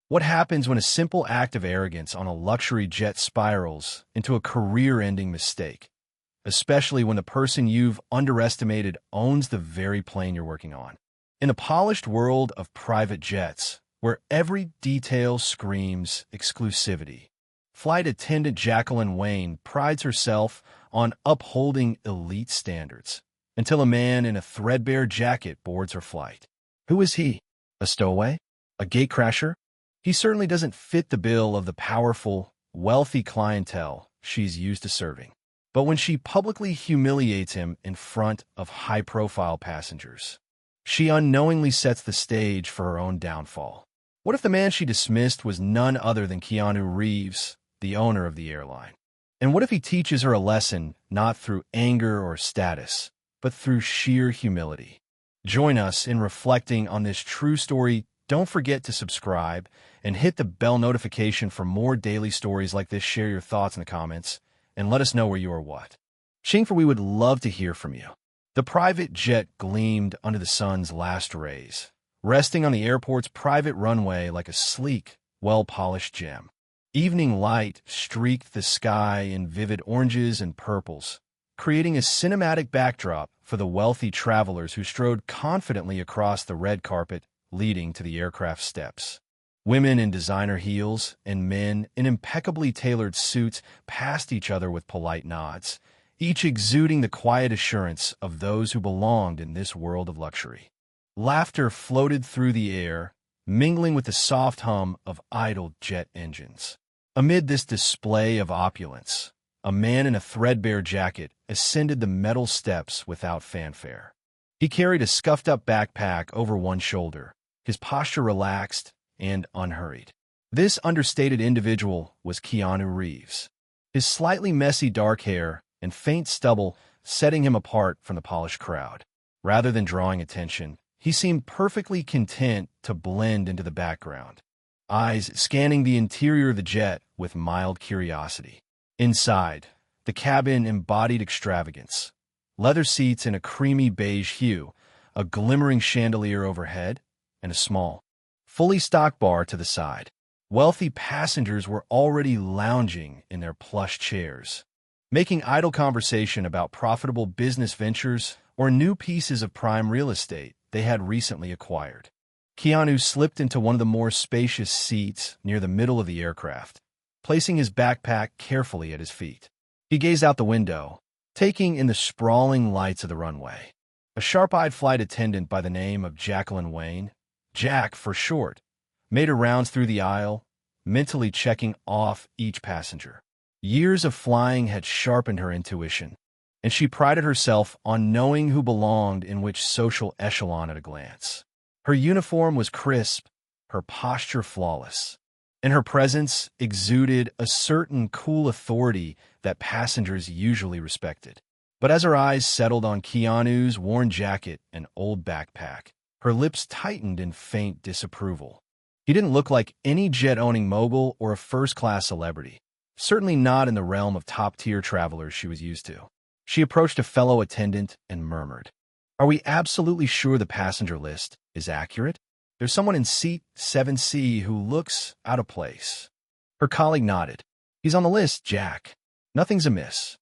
What happens when a simple act of arrogance on a luxury jet spirals into a career-ending mistake, especially when the person you've underestimated owns the very plane you're working on? In the polished world of private jets, where every detail screams exclusivity, flight attendant Jacqueline Wayne prides herself on upholding elite standards until a man in a threadbare jacket boards her flight. Who is he? A stowaway? A gatecrasher? He certainly doesn't fit the bill of the powerful, wealthy clientele she's used to serving. But when she publicly humiliates him in front of high-profile passengers, she unknowingly sets the stage for her own downfall. What if the man she dismissed was none other than Keanu Reeves, the owner of the airline? And what if he teaches her a lesson not through anger or status, but through sheer humility? Join us in reflecting on this true story. Don't forget to subscribe and hit the bell notification for more daily stories like this. Share your thoughts in the comments and let us know where you are what. For we would love to hear from you. The private jet gleamed under the sun's last rays, resting on the airport's private runway like a sleek, well-polished gem. Evening light streaked the sky in vivid oranges and purples, creating a cinematic backdrop for the wealthy travelers who strode confidently across the red carpet leading to the aircraft steps. Women in designer heels and men in impeccably tailored suits passed each other with polite nods, each exuding the quiet assurance of those who belonged in this world of luxury. Laughter floated through the air, mingling with the soft hum of idle jet engines. Amid this display of opulence, a man in a threadbare jacket ascended the metal steps without fanfare. He carried a scuffed-up backpack over one shoulder, his posture relaxed and unhurried. This understated individual was Keanu Reeves, his slightly messy dark hair and faint stubble setting him apart from the polished crowd. Rather than drawing attention, he seemed perfectly content to blend into the background, eyes scanning the interior of the jet with mild curiosity. Inside, the cabin embodied extravagance. Leather seats in a creamy beige hue, a glimmering chandelier overhead, and a small, fully stocked bar to the side. Wealthy passengers were already lounging in their plush chairs, making idle conversation about profitable business ventures or new pieces of prime real estate they had recently acquired. Keanu slipped into one of the more spacious seats near the middle of the aircraft, placing his backpack carefully at his feet. He gazed out the window, taking in the sprawling lights of the runway. A sharp-eyed flight attendant by the name of Jacqueline Wayne, Jack for short, made her rounds through the aisle, mentally checking off each passenger. Years of flying had sharpened her intuition, and she prided herself on knowing who belonged in which social echelon at a glance. Her uniform was crisp, her posture flawless, and her presence exuded a certain cool authority that passengers usually respected. But as her eyes settled on Keanu's worn jacket and old backpack, her lips tightened in faint disapproval. He didn't look like any jet-owning mogul or a first-class celebrity, certainly not in the realm of top-tier travelers she was used to. She approached a fellow attendant and murmured, "Are we absolutely sure the passenger list is accurate? There's someone in seat 7C who looks out of place." Her colleague nodded. "He's on the list, Jack. Nothing's amiss."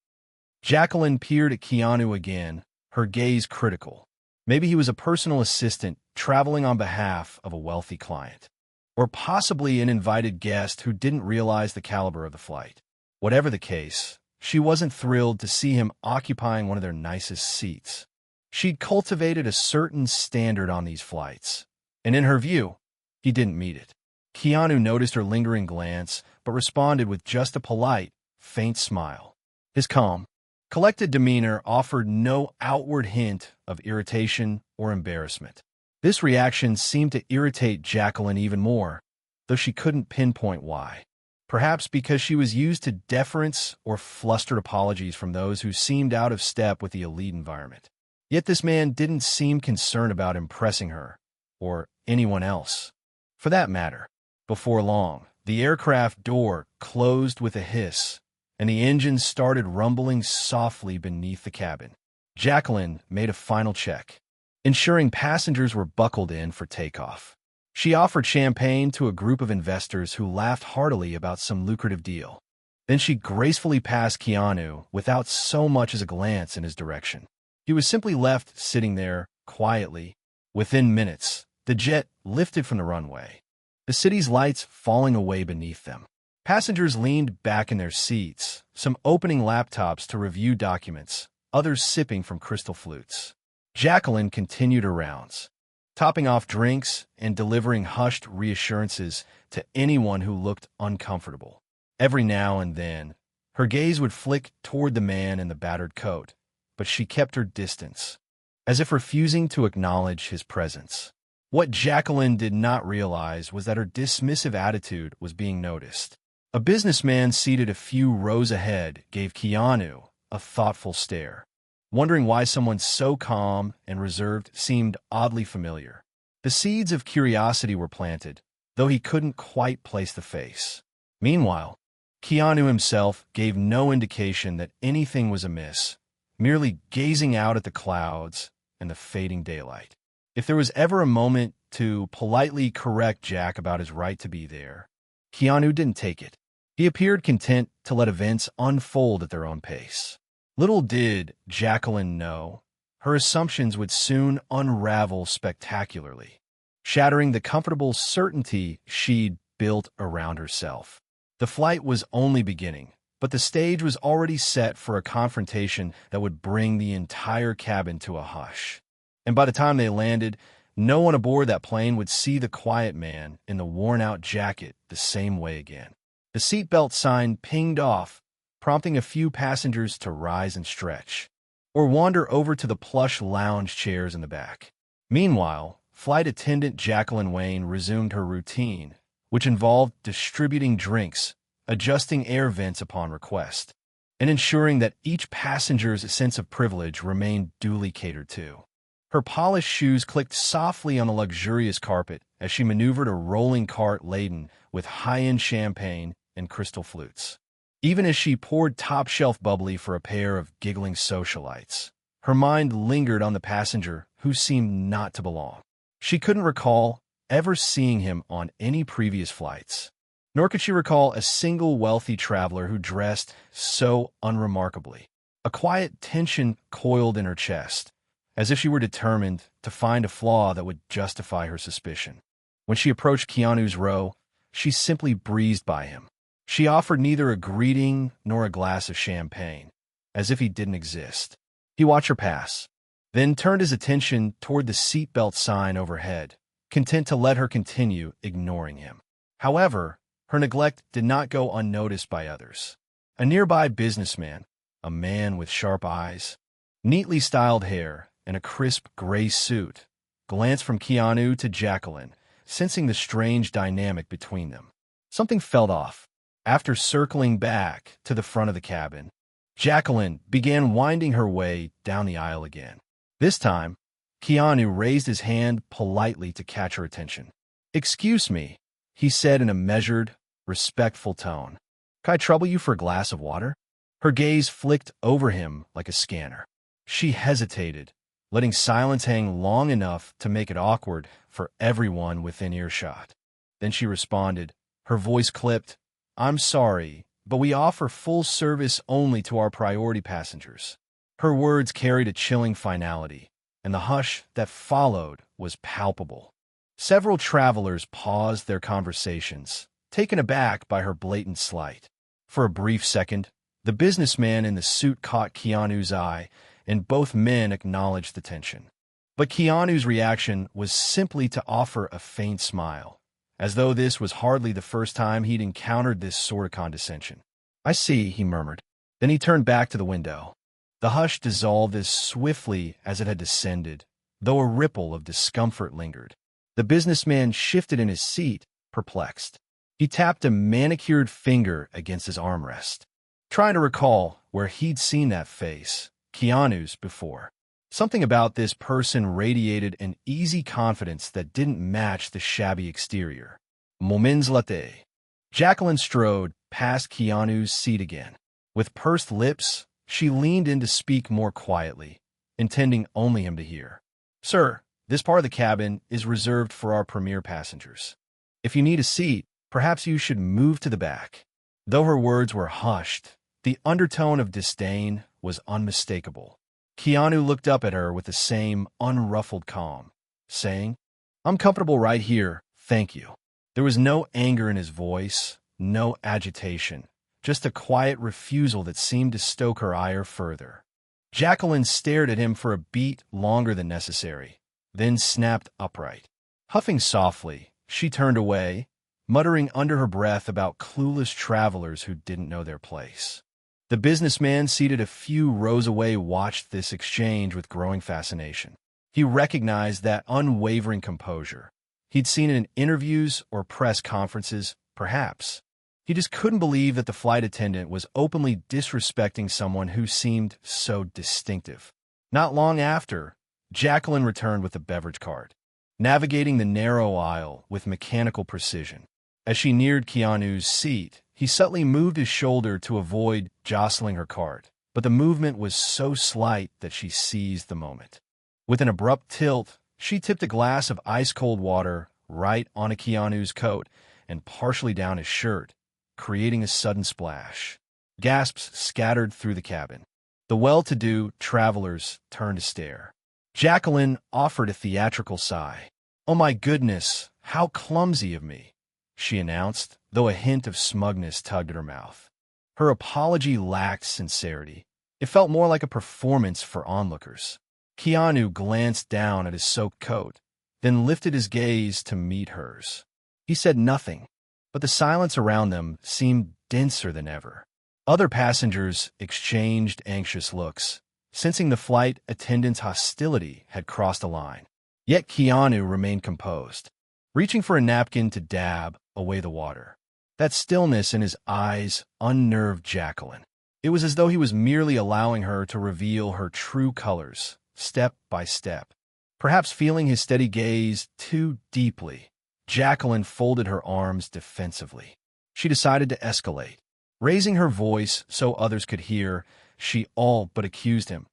Jacqueline peered at Keanu again, her gaze critical. Maybe he was a personal assistant traveling on behalf of a wealthy client, or possibly an invited guest who didn't realize the caliber of the flight. Whatever the case, she wasn't thrilled to see him occupying one of their nicest seats. She'd cultivated a certain standard on these flights, and in her view, he didn't meet it. Keanu noticed her lingering glance, but responded with just a polite, faint smile. His calm, collected demeanor offered no outward hint of irritation or embarrassment. This reaction seemed to irritate Jacqueline even more, though she couldn't pinpoint why. Perhaps because she was used to deference or flustered apologies from those who seemed out of step with the elite environment. Yet this man didn't seem concerned about impressing her, or anyone else, for that matter. Before long, the aircraft door closed with a hiss, and the engine started rumbling softly beneath the cabin. Jacqueline made a final check, ensuring passengers were buckled in for takeoff. She offered champagne to a group of investors who laughed heartily about some lucrative deal. Then she gracefully passed Keanu without so much as a glance in his direction. He was simply left sitting there, quietly. Within minutes, the jet lifted from the runway, the city's lights falling away beneath them. Passengers leaned back in their seats, some opening laptops to review documents, others sipping from crystal flutes. Jacqueline continued her rounds, topping off drinks and delivering hushed reassurances to anyone who looked uncomfortable. Every now and then, her gaze would flick toward the man in the battered coat, but she kept her distance, as if refusing to acknowledge his presence. What Jacqueline did not realize was that her dismissive attitude was being noticed. A businessman seated a few rows ahead gave Keanu a thoughtful stare, wondering why someone so calm and reserved seemed oddly familiar. The seeds of curiosity were planted, though he couldn't quite place the face. Meanwhile, Keanu himself gave no indication that anything was amiss, merely gazing out at the clouds and the fading daylight. If there was ever a moment to politely correct Jack about his right to be there, Keanu didn't take it. He appeared content to let events unfold at their own pace. Little did Jacqueline know, her assumptions would soon unravel spectacularly, shattering the comfortable certainty she'd built around herself. The flight was only beginning, but the stage was already set for a confrontation that would bring the entire cabin to a hush. And by the time they landed, no one aboard that plane would see the quiet man in the worn-out jacket the same way again. The seatbelt sign pinged off, prompting a few passengers to rise and stretch, or wander over to the plush lounge chairs in the back. Meanwhile, flight attendant Jacqueline Wayne resumed her routine, which involved distributing drinks, adjusting air vents upon request, and ensuring that each passenger's sense of privilege remained duly catered to. Her polished shoes clicked softly on the luxurious carpet as she maneuvered a rolling cart laden with high-end champagne and crystal flutes. Even as she poured top-shelf bubbly for a pair of giggling socialites, her mind lingered on the passenger who seemed not to belong. She couldn't recall ever seeing him on any previous flights, nor could she recall a single wealthy traveler who dressed so unremarkably. A quiet tension coiled in her chest, as if she were determined to find a flaw that would justify her suspicion. When she approached Keanu's row, she simply breezed by him. She offered neither a greeting nor a glass of champagne, as if he didn't exist. He watched her pass, then turned his attention toward the seatbelt sign overhead, content to let her continue ignoring him. However, her neglect did not go unnoticed by others. A nearby businessman, a man with sharp eyes, neatly styled hair, and a crisp gray suit, glanced from Keanu to Jacqueline, sensing the strange dynamic between them. Something felt off. After circling back to the front of the cabin, Jacqueline began winding her way down the aisle again. This time, Keanu raised his hand politely to catch her attention. "Excuse me," he said in a measured, respectful tone. "Can I trouble you for a glass of water?" Her gaze flicked over him like a scanner. She hesitated, letting silence hang long enough to make it awkward for everyone within earshot. Then she responded, her voice clipped, "I'm sorry, but we offer full service only to our priority passengers." Her words carried a chilling finality, and the hush that followed was palpable. Several travelers paused their conversations, taken aback by her blatant slight. For a brief second, the businessman in the suit caught Keanu's eye, and both men acknowledged the tension. But Keanu's reaction was simply to offer a faint smile, as though this was hardly the first time he'd encountered this sort of condescension. "I see," he murmured. Then he turned back to the window. The hush dissolved as swiftly as it had descended, though a ripple of discomfort lingered. The businessman shifted in his seat, perplexed. He tapped a manicured finger against his armrest, trying to recall where he'd seen that face, Keanu's, before. Something about this person radiated an easy confidence that didn't match the shabby exterior. Moments latte. Jacqueline strode past Keanu's seat again. With pursed lips, she leaned in to speak more quietly, intending only him to hear. "Sir, This part of the cabin is reserved for our premier passengers. If you need a seat, perhaps you should move to the back." Though her words were hushed, the undertone of disdain was unmistakable. Keanu looked up at her with the same unruffled calm, saying, "I'm comfortable right here, thank you." There was no anger in his voice, no agitation, just a quiet refusal that seemed to stoke her ire further. Jacqueline stared at him for a beat longer than necessary, then snapped upright. Huffing softly, she turned away, muttering under her breath about clueless travelers who didn't know their place. The businessman seated a few rows away watched this exchange with growing fascination. He recognized that unwavering composure. He'd seen it in interviews or press conferences, perhaps. He just couldn't believe that the flight attendant was openly disrespecting someone who seemed so distinctive. Not long after, Jacqueline returned with a beverage cart, navigating the narrow aisle with mechanical precision. As she neared Keanu's seat, he subtly moved his shoulder to avoid jostling her cart, but the movement was so slight that she seized the moment. With an abrupt tilt, she tipped a glass of ice-cold water right onto Keanu's coat and partially down his shirt, creating a sudden splash. Gasps scattered through the cabin. The well-to-do travelers turned to stare. Jacqueline offered a theatrical sigh. "Oh my goodness, how clumsy of me," she announced, though a hint of smugness tugged at her mouth. Her apology lacked sincerity. It felt more like a performance for onlookers. Keanu glanced down at his soaked coat, then lifted his gaze to meet hers. He said nothing, but the silence around them seemed denser than ever. Other passengers exchanged anxious looks, sensing the flight attendant's hostility had crossed a line. Yet Keanu remained composed, reaching for a napkin to dab away the water. That stillness in his eyes unnerved Jacqueline. It was as though he was merely allowing her to reveal her true colors, step by step. Perhaps feeling his steady gaze too deeply, Jacqueline folded her arms defensively. She decided to escalate. Raising her voice so others could hear, she all but accused him.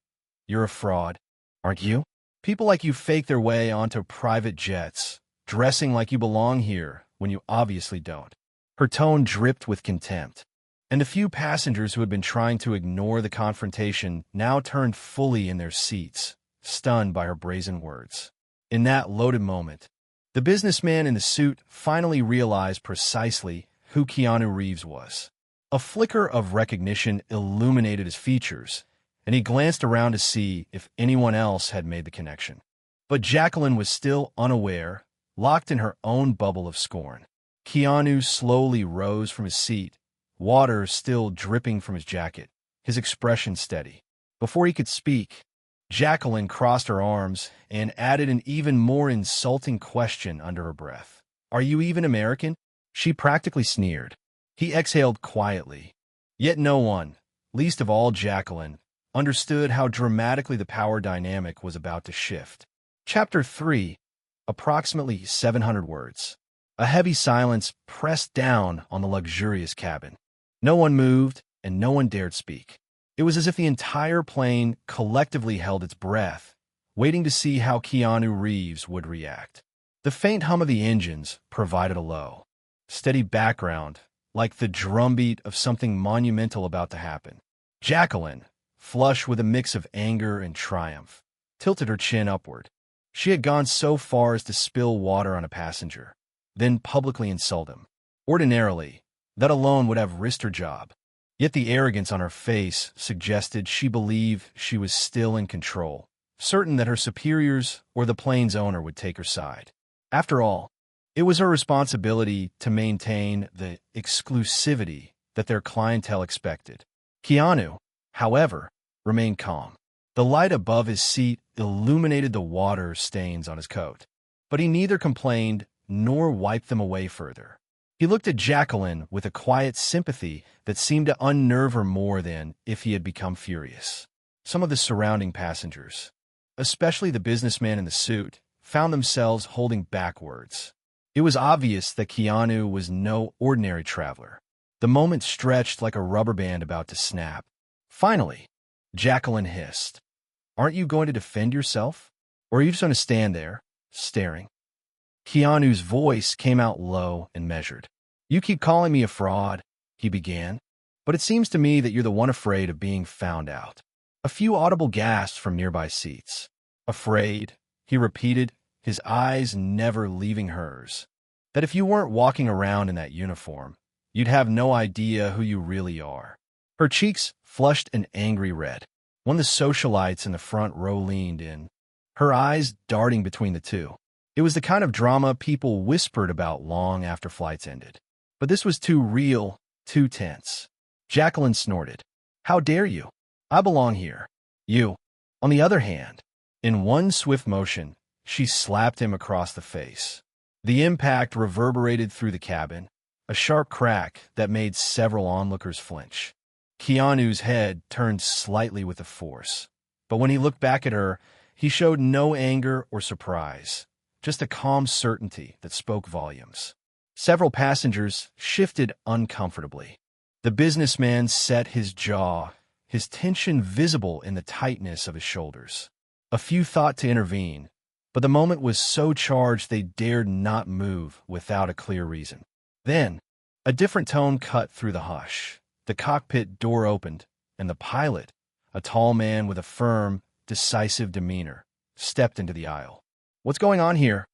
"You're a fraud, aren't you? People like you fake their way onto private jets, dressing like you belong here when you obviously don't." Her tone dripped with contempt, and the few passengers who had been trying to ignore the confrontation now turned fully in their seats, stunned by her brazen words. In that loaded moment, the businessman in the suit finally realized precisely who Keanu Reeves was. A flicker of recognition illuminated his features, and he glanced around to see if anyone else had made the connection. But Jacqueline was still unaware, locked in her own bubble of scorn. Keanu slowly rose from his seat, water still dripping from his jacket, his expression steady. Before he could speak, Jacqueline crossed her arms and added an even more insulting question under her breath. "Are you even American?" She practically sneered. He exhaled quietly. Yet no one, least of all Jacqueline, understood how dramatically the power dynamic was about to shift. Chapter 3, approximately 700 words. A heavy silence pressed down on the luxurious cabin. No one moved, and no one dared speak. It was as if the entire plane collectively held its breath, waiting to see how Keanu Reeves would react. The faint hum of the engines provided a low, steady background, like the drumbeat of something monumental about to happen. Jacqueline, flush with a mix of anger and triumph, tilted her chin upward. She had gone so far as to spill water on a passenger, then publicly insult him. Ordinarily, that alone would have risked her job. Yet the arrogance on her face suggested she believed she was still in control, certain that her superiors or the plane's owner would take her side. After all, it was her responsibility to maintain the exclusivity that their clientele expected. Keanu, however, remained calm. The light above his seat illuminated the water stains on his coat, but he neither complained nor wiped them away further. He looked at Jacqueline with a quiet sympathy that seemed to unnerve her more than if he had become furious. Some of the surrounding passengers, especially the businessman in the suit, found themselves holding back words. It was obvious that Keanu was no ordinary traveler. The moment stretched like a rubber band about to snap. Finally, Jacqueline hissed, "Aren't you going to defend yourself? Or are you just going to stand there, staring? Keanu's voice came out low and measured. You keep calling me a fraud, he began, but it seems to me that you're the one afraid of being found out. A few audible gasps from nearby seats. Afraid, he repeated, his eyes never leaving hers. That if you weren't walking around in that uniform, you'd have no idea who you really are. Her cheeks flushed an angry red. One of the socialites in the front row leaned in, her eyes darting between the two. It was the kind of drama people whispered about long after flights ended. But this was too real, too tense. Jacqueline snorted. How dare you? I belong here. You. On the other hand, in one swift motion, she slapped him across the face. The impact reverberated through the cabin, a sharp crack that made several onlookers flinch. Keanu's head turned slightly with the force, but when he looked back at her, he showed no anger or surprise, just a calm certainty that spoke volumes. Several passengers shifted uncomfortably. The businessman set his jaw, his tension visible in the tightness of his shoulders. A few thought to intervene, but the moment was so charged they dared not move without a clear reason. Then, a different tone cut through the hush. The cockpit door opened, and the pilot, a tall man with a firm, decisive demeanor, stepped into the aisle. What's going on here?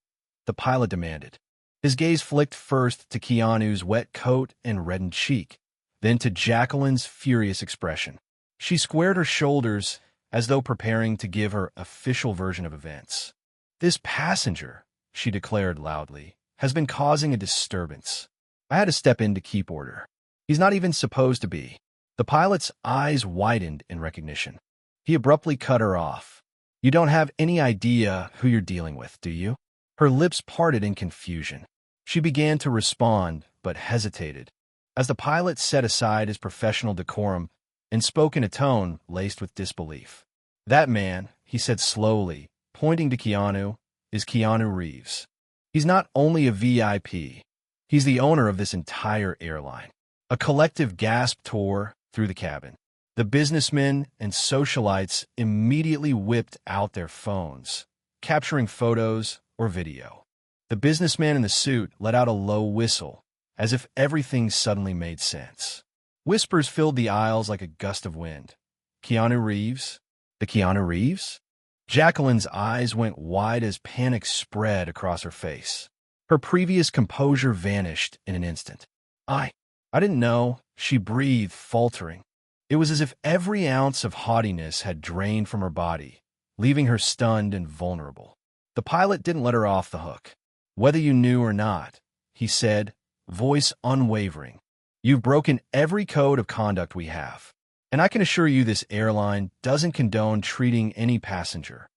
The pilot demanded. His gaze flicked first to Keanu's wet coat and reddened cheek, then to Jacqueline's furious expression. She squared her shoulders as though preparing to give her official version of events. This passenger, she declared loudly, has been causing a disturbance. I had to step in to keep order. He's not even supposed to be. The pilot's eyes widened in recognition. He abruptly cut her off. You don't have any idea who you're dealing with, do you? Her lips parted in confusion. She began to respond, but hesitated, as the pilot set aside his professional decorum and spoke in a tone laced with disbelief. That man, he said slowly, pointing to Keanu, is Keanu Reeves. He's not only a VIP, he's the owner of this entire airline. A collective gasp tore through the cabin. The businessmen and socialites immediately whipped out their phones, capturing photos or video. The businessman in the suit let out a low whistle, as if everything suddenly made sense. Whispers filled the aisles like a gust of wind. Keanu Reeves? The Keanu Reeves? Jacqueline's eyes went wide as panic spread across her face. Her previous composure vanished in an instant. I didn't know, she breathed, faltering. It was as if every ounce of haughtiness had drained from her body, leaving her stunned and vulnerable. The pilot didn't let her off the hook. Whether you knew or not, he said, voice unwavering, you've broken every code of conduct we have. And I can assure you this airline doesn't condone treating any passenger,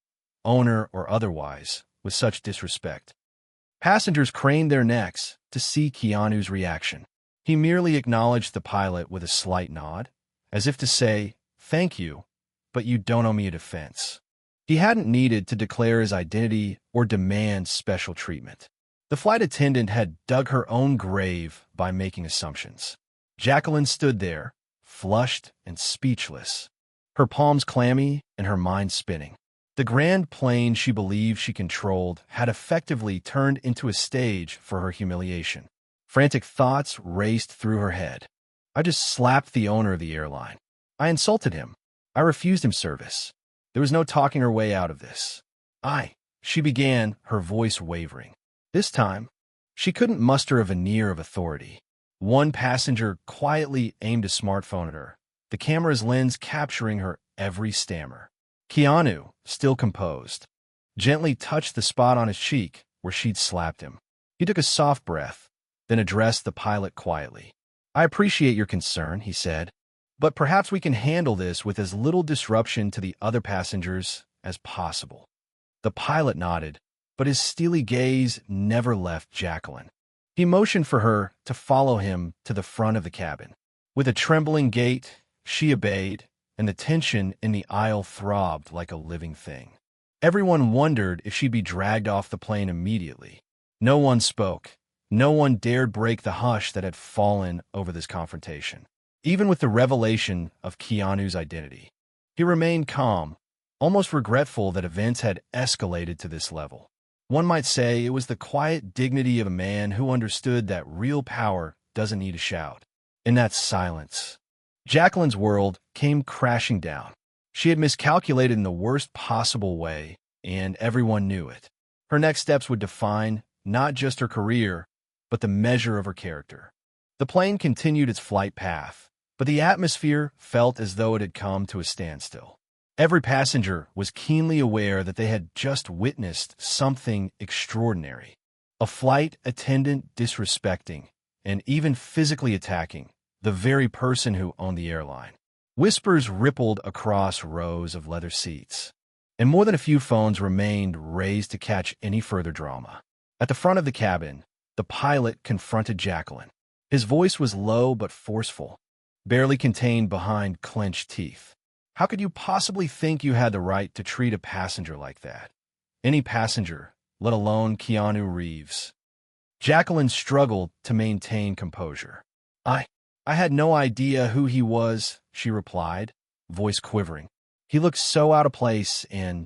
owner or otherwise, with such disrespect. Passengers craned their necks to see Keanu's reaction. He merely acknowledged the pilot with a slight nod, as if to say, thank you, but you don't owe me a defense. He hadn't needed to declare his identity or demand special treatment. The flight attendant had dug her own grave by making assumptions. Jacqueline stood there, flushed and speechless, her palms clammy and her mind spinning. The grand plane she believed she controlled had effectively turned into a stage for her humiliation. Frantic thoughts raced through her head. I just slapped the owner of the airline. I insulted him. I refused him service. There was no talking her way out of this. She began, her voice wavering. This time, she couldn't muster a veneer of authority. One passenger quietly aimed a smartphone at her, the camera's lens capturing her every stammer. Keanu, still composed, gently touched the spot on his cheek where she'd slapped him. He took a soft breath, then addressed the pilot quietly. I appreciate your concern, he said, but perhaps we can handle this with as little disruption to the other passengers as possible. The pilot nodded, but his steely gaze never left Jacqueline. He motioned for her to follow him to the front of the cabin. With a trembling gait, she obeyed, and the tension in the aisle throbbed like a living thing. Everyone wondered if she'd be dragged off the plane immediately. No one spoke. No one dared break the hush that had fallen over this confrontation. Even with the revelation of Keanu's identity, he remained calm, almost regretful that events had escalated to this level. One might say it was the quiet dignity of a man who understood that real power doesn't need a shout. In that silence, Jacqueline's world came crashing down. She had miscalculated in the worst possible way, and everyone knew it. Her next steps would define not just her career, but the measure of her character. The plane continued its flight path, but the atmosphere felt as though it had come to a standstill. Every passenger was keenly aware that they had just witnessed something extraordinary. A flight attendant disrespecting, and even physically attacking, the very person who owned the airline. Whispers rippled across rows of leather seats, and more than a few phones remained raised to catch any further drama. At the front of the cabin, the pilot confronted Jacqueline. His voice was low but forceful, barely contained behind clenched teeth. How could you possibly think you had the right to treat a passenger like that? Any passenger, let alone Keanu Reeves. Jacqueline struggled to maintain composure. I had no idea who he was, she replied, voice quivering. He looked so out of place and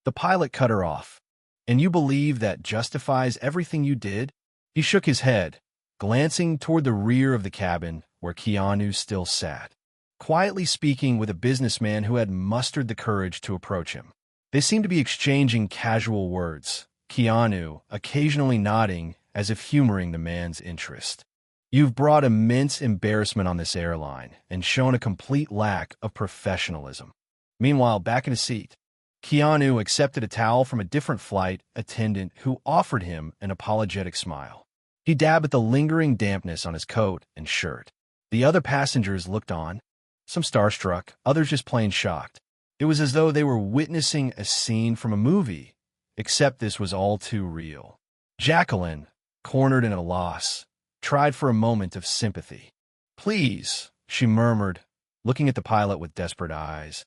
the pilot cut her off. And you believe that justifies everything you did? He shook his head, glancing toward the rear of the cabin where Keanu still sat, quietly speaking with a businessman who had mustered the courage to approach him. They seemed to be exchanging casual words, Keanu occasionally nodding as if humoring the man's interest. You've brought immense embarrassment on this airline and shown a complete lack of professionalism. Meanwhile, back in his seat, Keanu accepted a towel from a different flight attendant who offered him an apologetic smile. He dabbed at the lingering dampness on his coat and shirt. The other passengers looked on, some starstruck, others just plain shocked. It was as though they were witnessing a scene from a movie, except this was all too real. Jacqueline, cornered and at a loss, tried for a moment of sympathy. Please, she murmured, looking at the pilot with desperate eyes.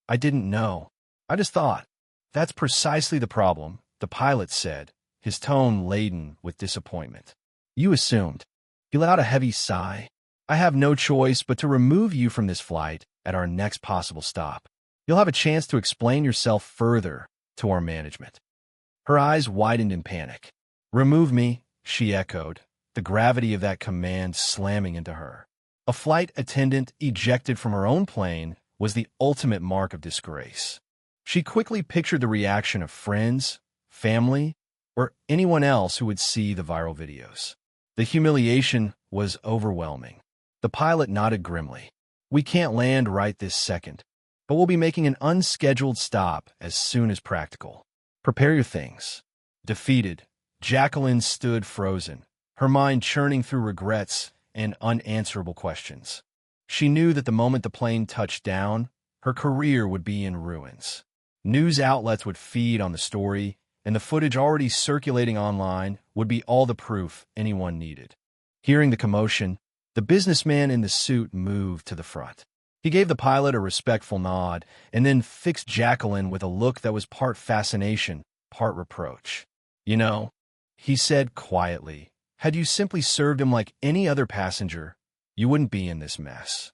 I didn't know. I just thought. That's precisely the problem, the pilot said, his tone laden with disappointment. You assumed. He let out a heavy sigh. I have no choice but to remove you from this flight at our next possible stop. You'll have a chance to explain yourself further to our management. Her eyes widened in panic. Remove me, she echoed, the gravity of that command slamming into her. A flight attendant ejected from her own plane was the ultimate mark of disgrace. She quickly pictured the reaction of friends, family, or anyone else who would see the viral videos. The humiliation was overwhelming. The pilot nodded grimly. We can't land right this second, but we'll be making an unscheduled stop as soon as practical. Prepare your things. Defeated, Jacqueline stood frozen, her mind churning through regrets and unanswerable questions. She knew that the moment the plane touched down, her career would be in ruins. News outlets would feed on the story, and the footage already circulating online would be all the proof anyone needed. Hearing the commotion, the businessman in the suit moved to the front. He gave the pilot a respectful nod and then fixed Jacqueline with a look that was part fascination, part reproach. You know, he said quietly, had you simply served him like any other passenger, you wouldn't be in this mess.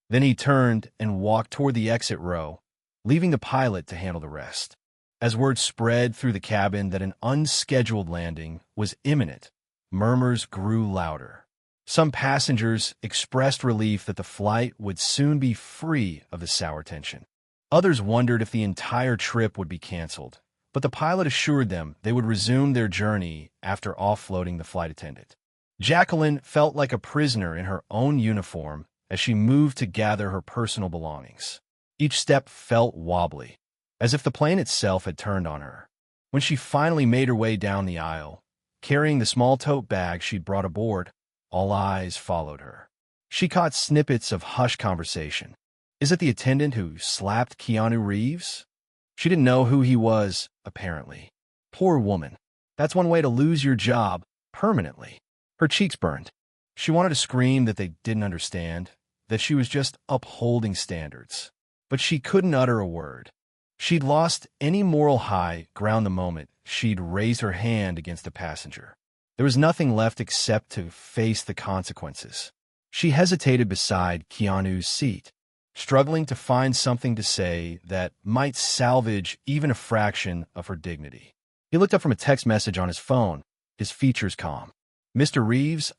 Then he turned and walked toward the exit row, leaving the pilot to handle the rest. As word spread through the cabin that an unscheduled landing was imminent, murmurs grew louder. Some passengers expressed relief that the flight would soon be free of the sour tension. Others wondered if the entire trip would be canceled, but the pilot assured them they would resume their journey after offloading the flight attendant. Jacqueline felt like a prisoner in her own uniform as she moved to gather her personal belongings. Each step felt wobbly, as if the plane itself had turned on her. When she finally made her way down the aisle, carrying the small tote bag she'd brought aboard, all eyes followed her. She caught snippets of hushed conversation. Is it the attendant who slapped Keanu Reeves? She didn't know who he was, apparently. Poor woman. That's one way to lose your job, permanently. Her cheeks burned. She wanted to scream that they didn't understand, that she was just upholding standards. But she couldn't utter a word. She'd lost any moral high ground the moment she'd raised her hand against a passenger. There was nothing left except to face the consequences. She hesitated beside Keanu's seat. struggling to find something to say that might salvage even a fraction of her dignity. He looked up from a text message on his phone, his features calm. "Mr. Reeves,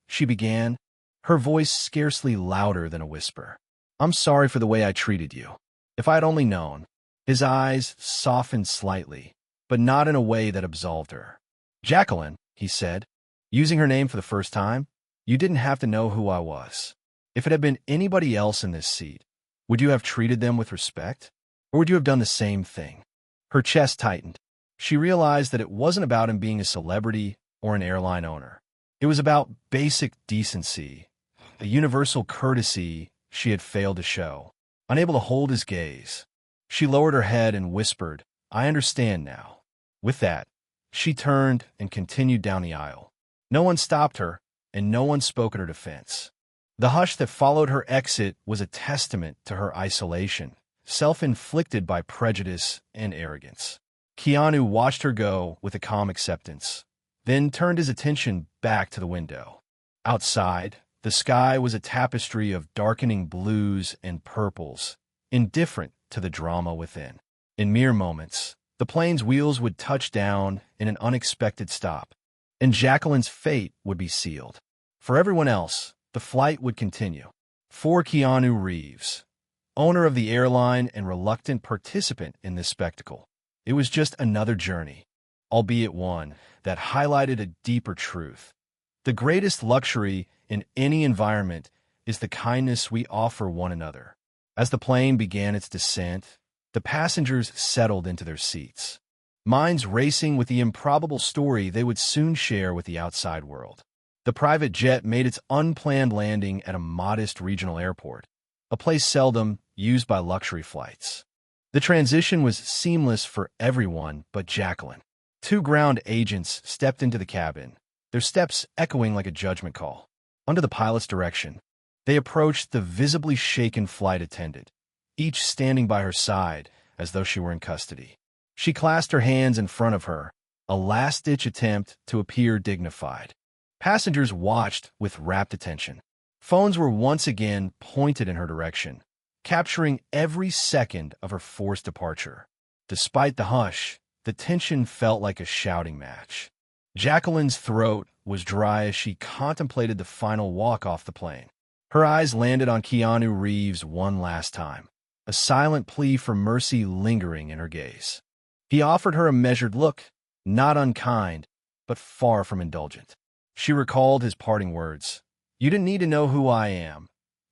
she began, her voice scarcely louder than a whisper. "I'm sorry for the way I treated you. If I had only known." His eyes softened slightly, but not in a way that absolved her. "Jacqueline," he said, using her name for the first time, "you didn't have to know who I was. If it had been anybody else in this seat, would you have treated them with respect? Or would you have done the same thing?" Her chest tightened. She realized that it wasn't about him being a celebrity or an airline owner. It was about basic decency, a universal courtesy she had failed to show. Unable to hold his gaze, she lowered her head and whispered, "I understand now." With that, she turned and continued down the aisle. No one stopped her, and no one spoke at her defense. The hush that followed her exit was a testament to her isolation, self-inflicted by prejudice and arrogance. Keanu watched her go with a calm acceptance, then turned his attention back to the window. Outside, the sky was a tapestry of darkening blues and purples, indifferent to the drama within. In mere moments, the plane's wheels would touch down in an unexpected stop, and Jacqueline's fate would be sealed. For everyone else, the flight would continue. For Keanu Reeves, owner of the airline and reluctant participant in this spectacle, it was just another journey, albeit one that highlighted a deeper truth. The greatest luxury in any environment is the kindness we offer one another. As the plane began its descent, the passengers settled into their seats, minds racing with the improbable story they would soon share with the outside world. The private jet made its unplanned landing at a modest regional airport, a place seldom used by luxury flights. The transition was seamless for everyone but Jacqueline. Two ground agents stepped into the cabin, their steps echoing like a judgment call. Under the pilot's direction, they approached the visibly shaken flight attendant, each standing by her side as though she were in custody. She clasped her hands in front of her, a last-ditch attempt to appear dignified. Passengers watched with rapt attention. Phones were once again pointed in her direction, capturing every second of her forced departure. Despite the hush, the tension felt like a shouting match. Jacqueline's throat was dry as she contemplated the final walk off the plane. Her eyes landed on Keanu Reeves one last time, a silent plea for mercy lingering in her gaze. He offered her a measured look, not unkind, but far from indulgent. She recalled his parting words. "You didn't need to know who I am.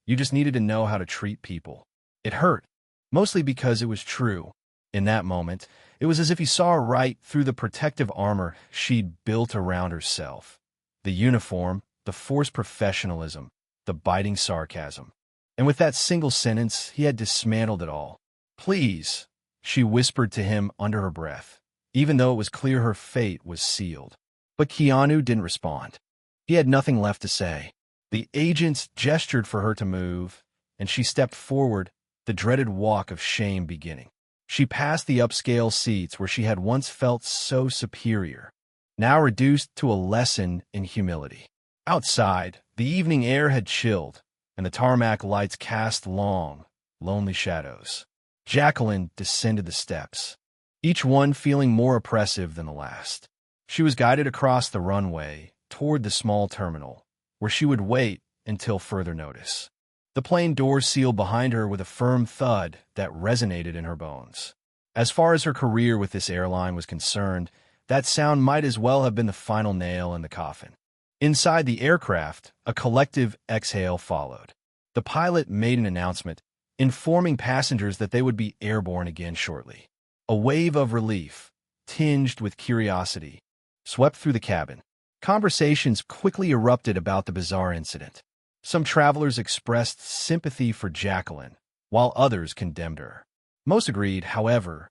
You just needed to know how to treat people." It hurt, mostly because it was true. In that moment, it was as if he saw right through the protective armor she'd built around herself. The uniform, the forced professionalism, the biting sarcasm. And with that single sentence, he had dismantled it all. "Please," she whispered to him under her breath, even though it was clear her fate was sealed. But Keanu didn't respond. He had nothing left to say. The agents gestured for her to move, and she stepped forward, the dreaded walk of shame beginning. She passed the upscale seats where she had once felt so superior, now reduced to a lesson in humility. Outside, the evening air had chilled, and the tarmac lights cast long, lonely shadows. Jacqueline descended the steps, each one feeling more oppressive than the last. She was guided across the runway toward the small terminal, where she would wait until further notice. The plane doors sealed behind her with a firm thud that resonated in her bones. As far as her career with this airline was concerned, that sound might as well have been the final nail in the coffin. Inside the aircraft, a collective exhale followed. The pilot made an announcement, informing passengers that they would be airborne again shortly. A wave of relief, tinged with curiosity, swept through the cabin. Conversations quickly erupted about the bizarre incident. Some travelers expressed sympathy for Jacqueline, while others condemned her. Most agreed, however,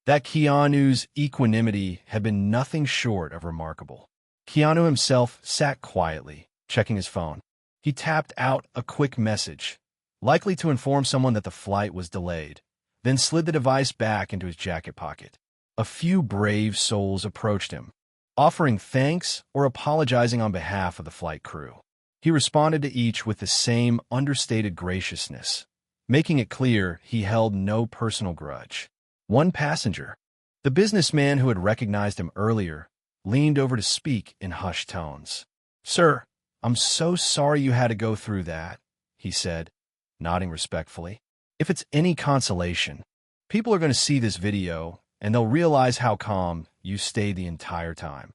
that Keanu's equanimity had been nothing short of remarkable. Keanu himself sat quietly, checking his phone. He tapped out a quick message, likely to inform someone that the flight was delayed, then slid the device back into his jacket pocket. A few brave souls approached him, offering thanks or apologizing on behalf of the flight crew. He responded to each with the same understated graciousness, making it clear he held no personal grudge. One passenger, the businessman who had recognized him earlier, leaned over to speak in hushed tones. "Sir, I'm so sorry you had to go through that," he said, nodding respectfully. "If it's any consolation, people are going to see this video and they'll realize how calm you stayed the entire time."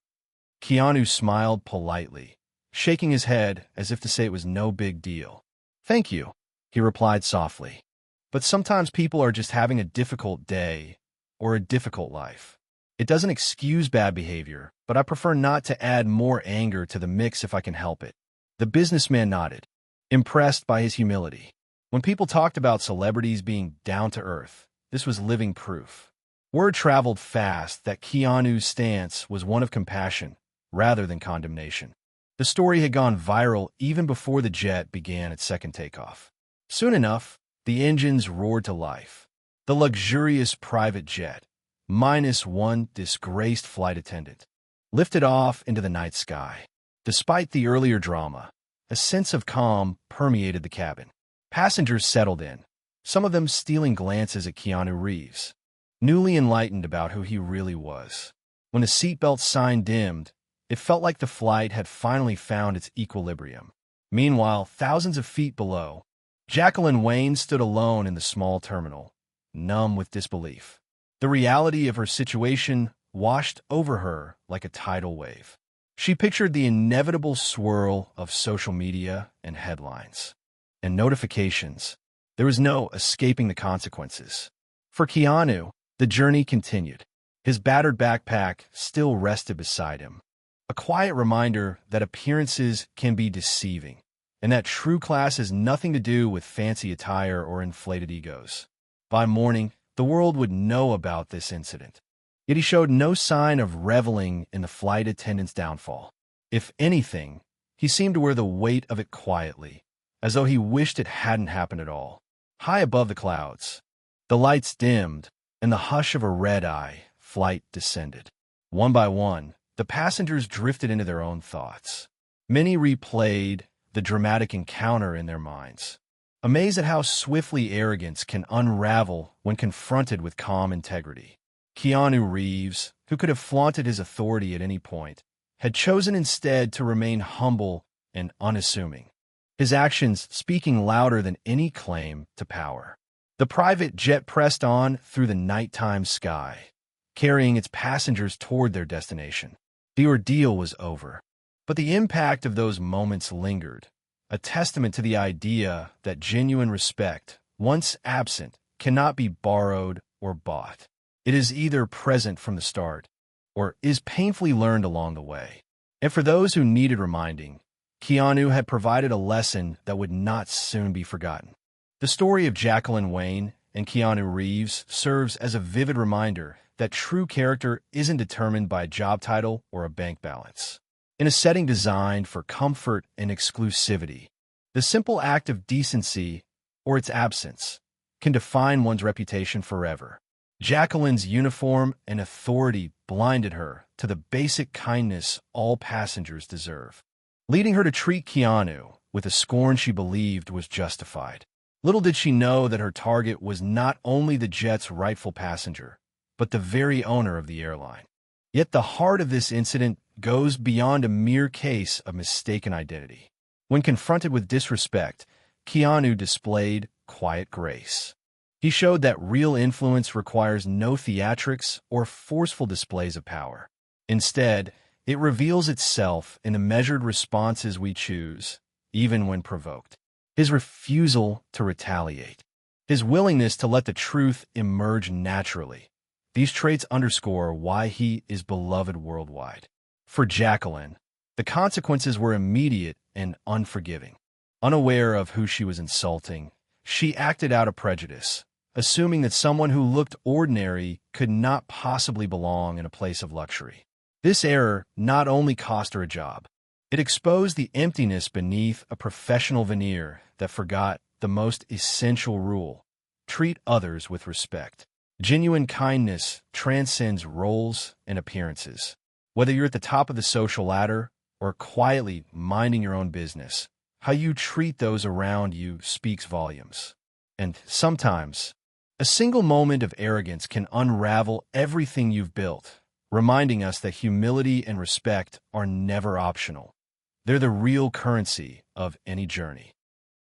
Keanu smiled politely, shaking his head as if to say it was no big deal. "Thank you," he replied softly. "But sometimes people are just having a difficult day or a difficult life. It doesn't excuse bad behavior, but I prefer not to add more anger to the mix if I can help it." The businessman nodded, impressed by his humility. When people talked about celebrities being down to earth, this was living proof. Word traveled fast that Keanu's stance was one of compassion rather than condemnation. The story had gone viral even before the jet began its second takeoff. Soon enough, the engines roared to life. The luxurious private jet, minus one disgraced flight attendant, lifted off into the night sky. Despite the earlier drama, a sense of calm permeated the cabin. Passengers settled in, some of them stealing glances at Keanu Reeves, newly enlightened about who he really was. When the seatbelt sign dimmed, it felt like the flight had finally found its equilibrium. Meanwhile, thousands of feet below, Jacqueline Wayne stood alone in the small terminal, numb with disbelief. The reality of her situation washed over her like a tidal wave. She pictured the inevitable swirl of social media and headlines and notifications. There was no escaping the consequences. For Keanu, the journey continued. His battered backpack still rested beside him, a quiet reminder that appearances can be deceiving, and that true class has nothing to do with fancy attire or inflated egos. By morning, the world would know about this incident. Yet he showed no sign of reveling in the flight attendant's downfall. If anything, he seemed to wear the weight of it quietly, as though he wished it hadn't happened at all. High above the clouds, the lights dimmed, and the hush of a red-eye flight descended. One by one, the passengers drifted into their own thoughts. Many replayed the dramatic encounter in their minds, amazed at how swiftly arrogance can unravel when confronted with calm integrity. Keanu Reeves, who could have flaunted his authority at any point, had chosen instead to remain humble and unassuming, his actions speaking louder than any claim to power. The private jet pressed on through the nighttime sky, carrying its passengers toward their destination. The ordeal was over, but the impact of those moments lingered, a testament to the idea that genuine respect, once absent, cannot be borrowed or bought. It is either present from the start or is painfully learned along the way. And for those who needed reminding, Keanu had provided a lesson that would not soon be forgotten. The story of Jacqueline Wayne and Keanu Reeves serves as a vivid reminder that true character isn't determined by a job title or a bank balance. In a setting designed for comfort and exclusivity, the simple act of decency, or its absence, can define one's reputation forever. Jacqueline's uniform and authority blinded her to the basic kindness all passengers deserve, leading her to treat Keanu with a scorn she believed was justified. Little did she know that her target was not only the jet's rightful passenger, but the very owner of the airline. Yet the heart of this incident goes beyond a mere case of mistaken identity. When confronted with disrespect, Keanu displayed quiet grace. He showed that real influence requires no theatrics or forceful displays of power. Instead, it reveals itself in the measured responses we choose, even when provoked. His refusal to retaliate, his willingness to let the truth emerge naturally. These traits underscore why he is beloved worldwide. For Jacqueline, the consequences were immediate and unforgiving. Unaware of who she was insulting, she acted out of prejudice, assuming that someone who looked ordinary could not possibly belong in a place of luxury. This error not only cost her a job, it exposed the emptiness beneath a professional veneer that forgot the most essential rule: treat others with respect. Genuine kindness transcends roles and appearances. Whether you're at the top of the social ladder or quietly minding your own business, how you treat those around you speaks volumes. And sometimes, a single moment of arrogance can unravel everything you've built, reminding us that humility and respect are never optional. They're the real currency of any journey.